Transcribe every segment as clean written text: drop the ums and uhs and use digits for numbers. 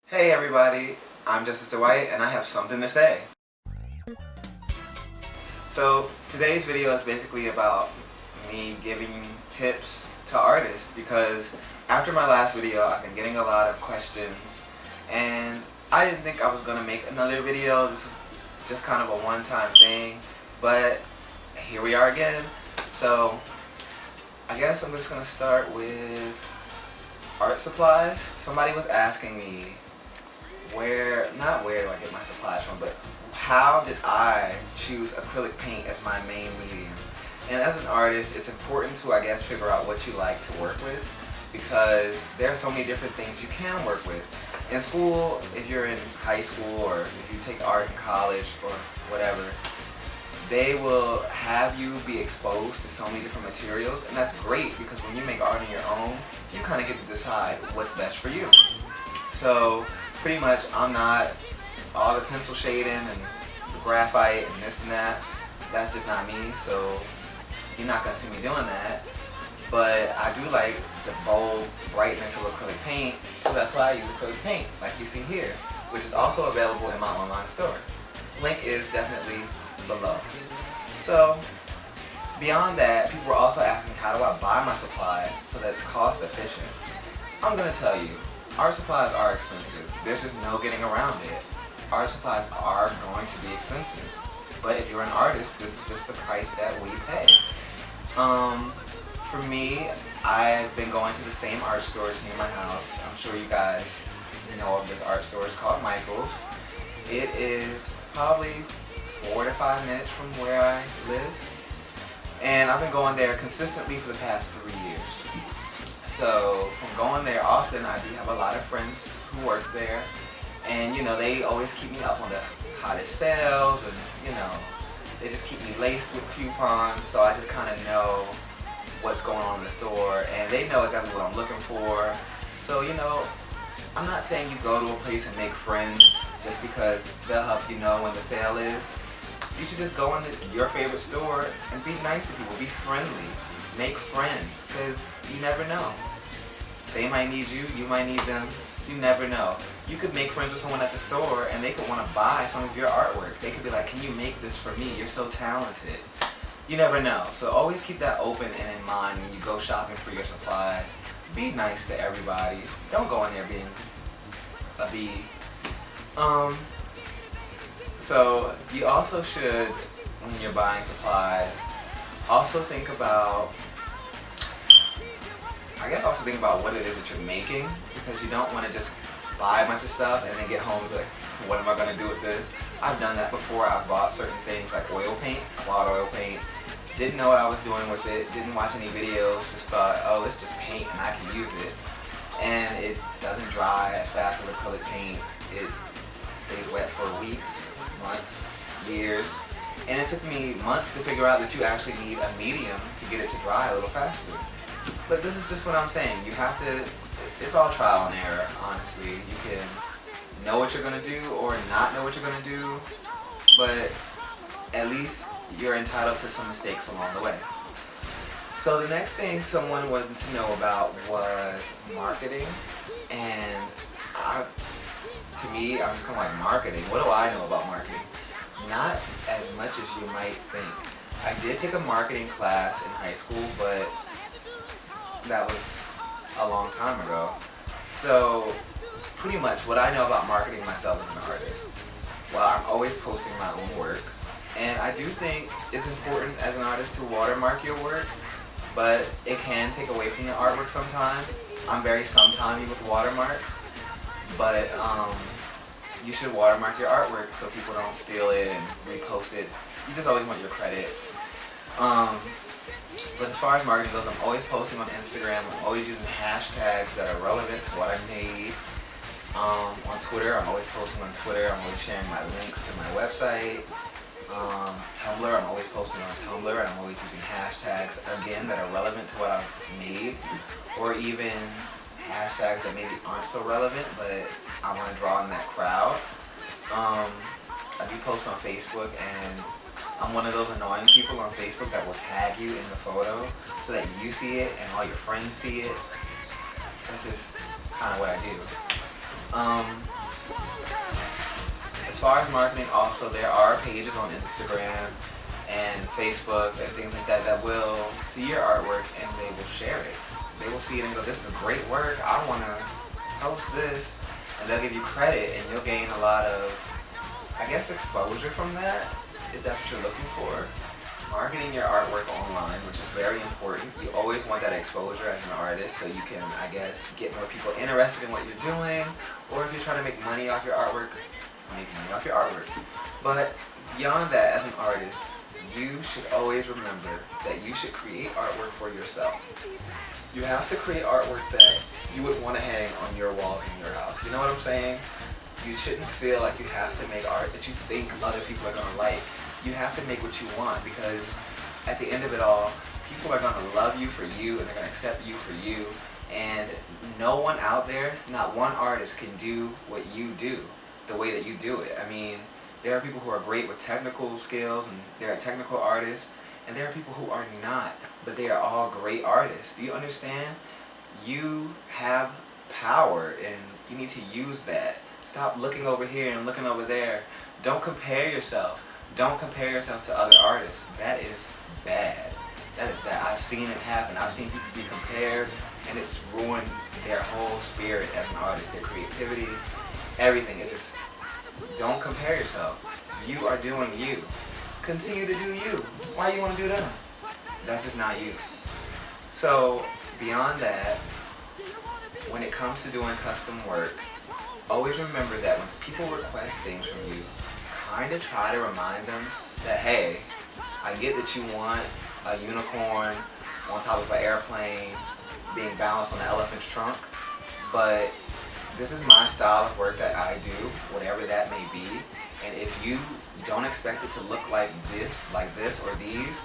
Hey everybody, I'm Justice Dwight and I have something to say. So today's video is basically about me giving tips to artists because after my last video I've been getting a lot of questions and I didn't think I was going to make another video. This was just kind of a one-time thing, but here we are again. So I guess I'm just going to start with art supplies. Somebody was asking me not where do I get my supplies from, but how did I choose acrylic paint as my main medium? And as an artist, it's important to, I guess, figure out what you like to work with because there are so many different things you can work with. In school, if you're in high school or if you take art in college or whatever, they will have you be exposed to so many different materials, and that's great because when you make art on your own, you kind of get to decide what's best for you. So pretty much I'm not all the pencil shading and the graphite and this and that. That's just not me, so you're not going to see me doing that. But I do like the bold brightness of acrylic paint, so that's why I use acrylic paint, like you see here, which is also available in my online store. Link is definitely below. So beyond that, people were also asking how do I buy my supplies so that it's cost efficient. I'm going to tell you, art supplies are expensive. There's just no getting around it. Art supplies are going to be expensive. But if you're an artist, this is just the price that we pay. For me, I've been going to the same art stores near my house. I'm sure you guys know of this art store. It's called Michael's. It is probably 4 to 5 minutes from where I live. And I've been going there consistently for the past 3 years. So from going there often, I do have a lot of friends who work there, and they always keep me up on the hottest sales, and they just keep me laced with coupons, so I just kind of know what's going on in the store, and they know exactly what I'm looking for. So I'm not saying you go to a place and make friends just because they'll help you know when the sale is. You should just go into your favorite store and be nice to people, be friendly. Make friends, because you never know. They might need you, you might need them, you never know. You could make friends with someone at the store and they could want to buy some of your artwork. They could be like, can you make this for me? You're so talented. You never know. So always keep that open and in mind when you go shopping for your supplies. Be nice to everybody. Don't go in there being a bee. So you also should, when you're buying supplies, also think about what it is that you're making, because you don't want to just buy a bunch of stuff and then get home and be like, what am I going to do with this? I've done that before. I've bought certain things like oil paint. I bought oil paint, didn't know what I was doing with it, didn't watch any videos, just thought, oh, it's just paint and I can use it. And it doesn't dry as fast as acrylic paint. It stays wet for weeks, months, years. And it took me months to figure out that you actually need a medium to get it to dry a little faster. But this is just what I'm saying. You have to, it's all trial and error, honestly. You can know what you're going to do or not know what you're going to do, but at least you're entitled to some mistakes along the way. So the next thing someone wanted to know about was marketing, and to me, I'm just kind of like, marketing? What do I know about marketing? Not as much as you might think. I did take a marketing class in high school, but that was a long time ago. So pretty much what I know about marketing myself as an artist, well, I'm always posting my own work, and I do think it's important as an artist to watermark your work, but it can take away from the artwork sometimes. I'm very sometimey with watermarks, but you should watermark your artwork so people don't steal it and repost it. You just always want your credit. But as far as marketing goes, I'm always posting on Instagram. I'm always using hashtags that are relevant to what I made. On Twitter, I'm always posting on Twitter. I'm always sharing my links to my website. Tumblr, I'm always posting on Tumblr, and I'm always using hashtags, again, that are relevant to what I've made, or even hashtags that maybe aren't so relevant, but I want to draw in that crowd. I do post on Facebook, and I'm one of those annoying people on Facebook that will tag you in the photo so that you see it and all your friends see it. That's just kind of what I do. far as marketing, also there are pages on Instagram and Facebook and things like that that will see your artwork and they will share it. They will see it and go, this is great work, I want to post this. And they'll give you credit and you'll gain a lot of, I guess, exposure from that, if that's what you're looking for. Marketing your artwork online, which is very important. You always want that exposure as an artist so you can, I guess, get more people interested in what you're doing. Or if you're trying to make money off your artwork, make money off your artwork. But beyond that, as an artist, you should always remember that you should create artwork for yourself. You have to create artwork that you would want to hang on your walls in your house. You know what I'm saying? You shouldn't feel like you have to make art that you think other people are going to like. You have to make what you want, because at the end of it all, people are going to love you for you and they're going to accept you for you. And no one out there, not one artist can do what you do the way that you do it. I mean, there are people who are great with technical skills and they're technical artists, and there are people who are not, but they are all great artists. Do you understand? You have power and you need to use that. Stop looking over here and looking over there. Don't compare yourself. Don't compare yourself to other artists. That is bad. That is bad. I've seen it happen. I've seen people be compared and it's ruined their whole spirit as an artist, their creativity, everything. It just, don't compare yourself. You are doing you. Continue to do you. Why you want to do them? That's just not you. So beyond that, when it comes to doing custom work, always remember that when people request things from you, kind of try to remind them that, hey, I get that you want a unicorn on top of an airplane being balanced on an elephant's trunk, but this is my style of work that I do, whatever that may be, and if you don't expect it to look like this or these,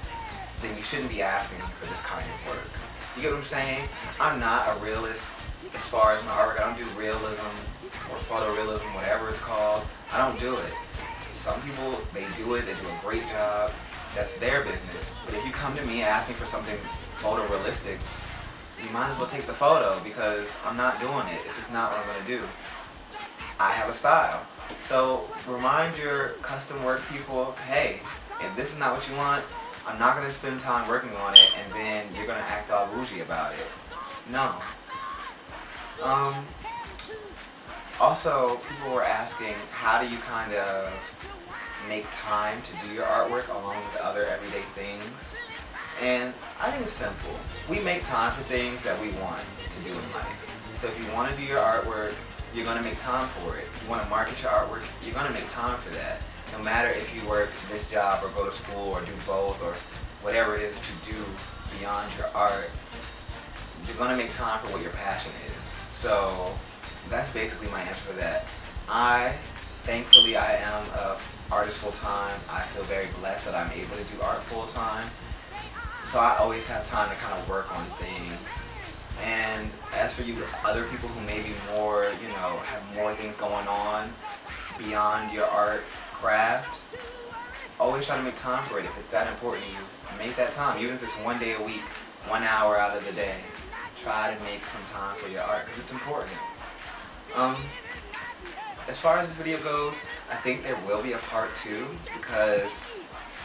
then you shouldn't be asking me for this kind of work. You get what I'm saying? I'm not a realist as far as my artwork. I don't do realism or photorealism, whatever it's called. I don't do it. Some people, they do it, they do a great job. That's their business. But if you come to me asking for something photorealistic, you might as well take the photo, because I'm not doing it. It's just not what I'm going to do. I have a style. So remind your custom work people, hey, if this is not what you want, I'm not going to spend time working on it and then you're going to act all bougie about it. No. Also, people were asking, how do you kind of make time to do your artwork along with other everyday things? And I think it's simple. We make time for things that we want to do in life. So if you want to do your artwork, you're going to make time for it. If you want to market your artwork, you're going to make time for that. No matter if you work this job or go to school or do both or whatever it is that you do beyond your art, you're going to make time for what your passion is. So that's basically my answer for that. Thankfully, I am an artist full-time. I feel very blessed that I'm able to do art full-time. So I always have time to kind of work on things. And as for you other people who may be more, have more things going on beyond your art craft, always try to make time for it. If it's that important to you, make that time. Even if it's 1 day a week, 1 hour out of the day, try to make some time for your art, because it's important. As far as this video goes, I think there will be a part 2, because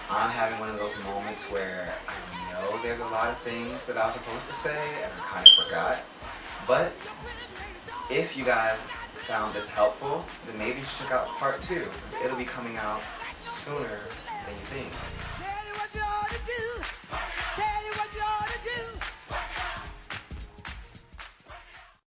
I'm having one of those moments where I know there's a lot of things that I was supposed to say and I kind of forgot. But if you guys found this helpful, then maybe you should check out part 2, because it'll be coming out sooner than you think.